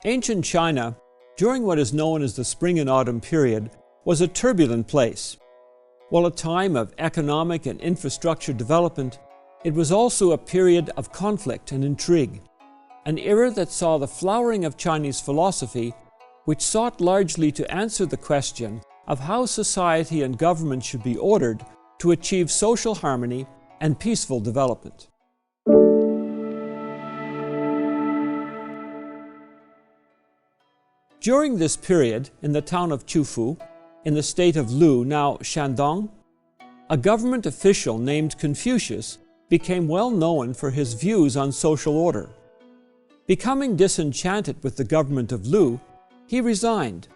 Ancient China, during what is known as the Spring and Autumn period, was a turbulent place. While a time of economic and infrastructure development, it was also a period of conflict and intrigue, an era that saw the flowering of Chinese philosophy, which sought largely to answer the question of how society and government should be ordered to achieve social harmony and peaceful development. During this period, in the town of Qufu, in the state of Lu, now Shandong, a government official named Confucius became well known for his views on social order. Becoming disenchanted with the government of Lu, he resigned.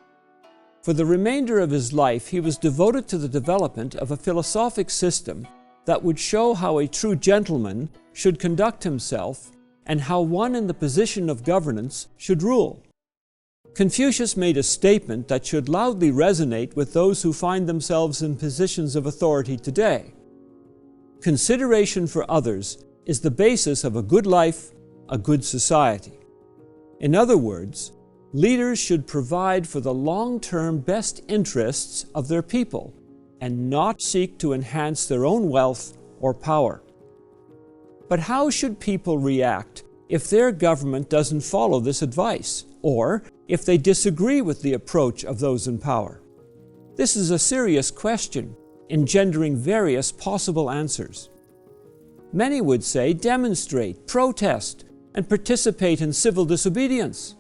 For the remainder of his life, he was devoted to the development of a philosophic system that would show how a true gentleman should conduct himself and how one in the position of governance should rule. Confucius made a statement that should loudly resonate with those who find themselves in positions of authority today. Consideration for others is the basis of a good life, a good society. In other words, leaders should provide for the long-term best interests of their people and not seek to enhance their own wealth or power. But how should people react if their government doesn't follow this advice, or if they disagree with the approach of those in power? This is a serious question, engendering various possible answers. Many would say demonstrate, protest, and participate in civil disobedience.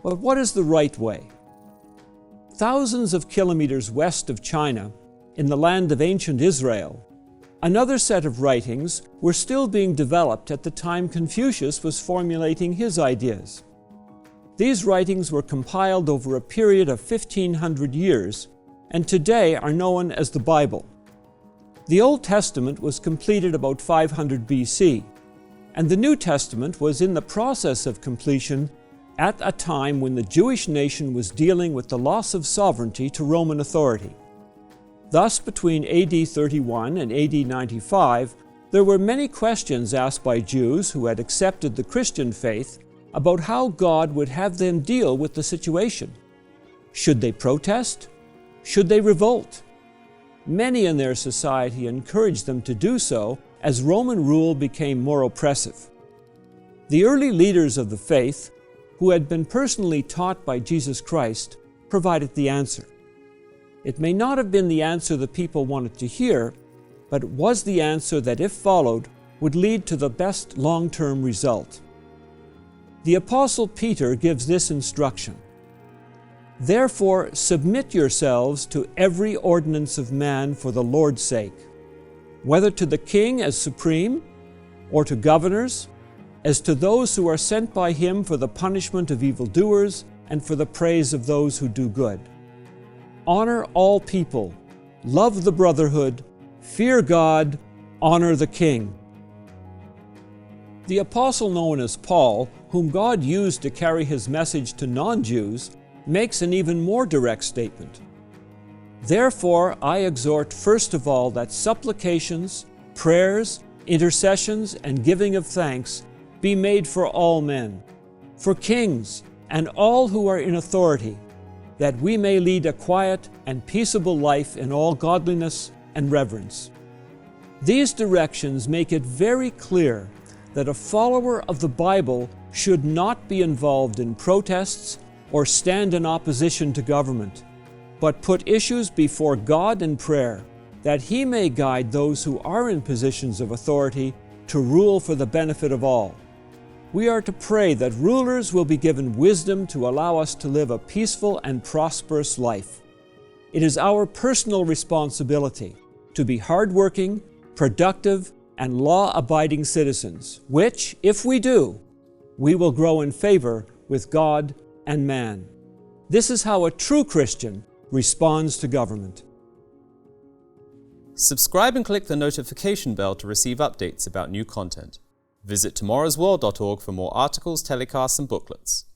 But what is the right way? Thousands of kilometers west of China, in the land of ancient Israel, another set of writings were still being developed at the time Confucius was formulating his ideas. These writings were compiled over a period of 1,500 years and today are known as the Bible. The Old Testament was completed about 500 BC, and the New Testament was in the process of completion at a time when the Jewish nation was dealing with the loss of sovereignty to Roman authority. Thus, between AD 31 and AD 95, there were many questions asked by Jews who had accepted the Christian faith about how God would have them deal with the situation. Should they protest? Should they revolt? Many in their society encouraged them to do so as Roman rule became more oppressive. The early leaders of the faith, who had been personally taught by Jesus Christ, provided the answer. It may not have been the answer the people wanted to hear, but it was the answer that, if followed, would lead to the best long-term result. The Apostle Peter gives this instruction: "Therefore submit yourselves to every ordinance of man for the Lord's sake, whether to the king as supreme, or to governors, as to those who are sent by him for the punishment of evildoers and for the praise of those who do good. Honor all people, love the brotherhood, fear God, honor the king." The apostle known as Paul, whom God used to carry his message to non-Jews, makes an even more direct statement. "Therefore I exhort first of all that supplications, prayers, intercessions, and giving of thanks be made for all men, for kings and all who are in authority, that we may lead a quiet and peaceable life in all godliness and reverence." These directions make it very clear that a follower of the Bible should not be involved in protests or stand in opposition to government, but put issues before God in prayer, that He may guide those who are in positions of authority to rule for the benefit of all. We are to pray that rulers will be given wisdom to allow us to live a peaceful and prosperous life. It is our personal responsibility to be hardworking, productive, and law-abiding citizens, which, if we do, we will grow in favor with God and man. This is how a true Christian responds to government. Subscribe and click the notification bell to receive updates about new content. Visit tomorrowsworld.org for more articles, telecasts, and booklets.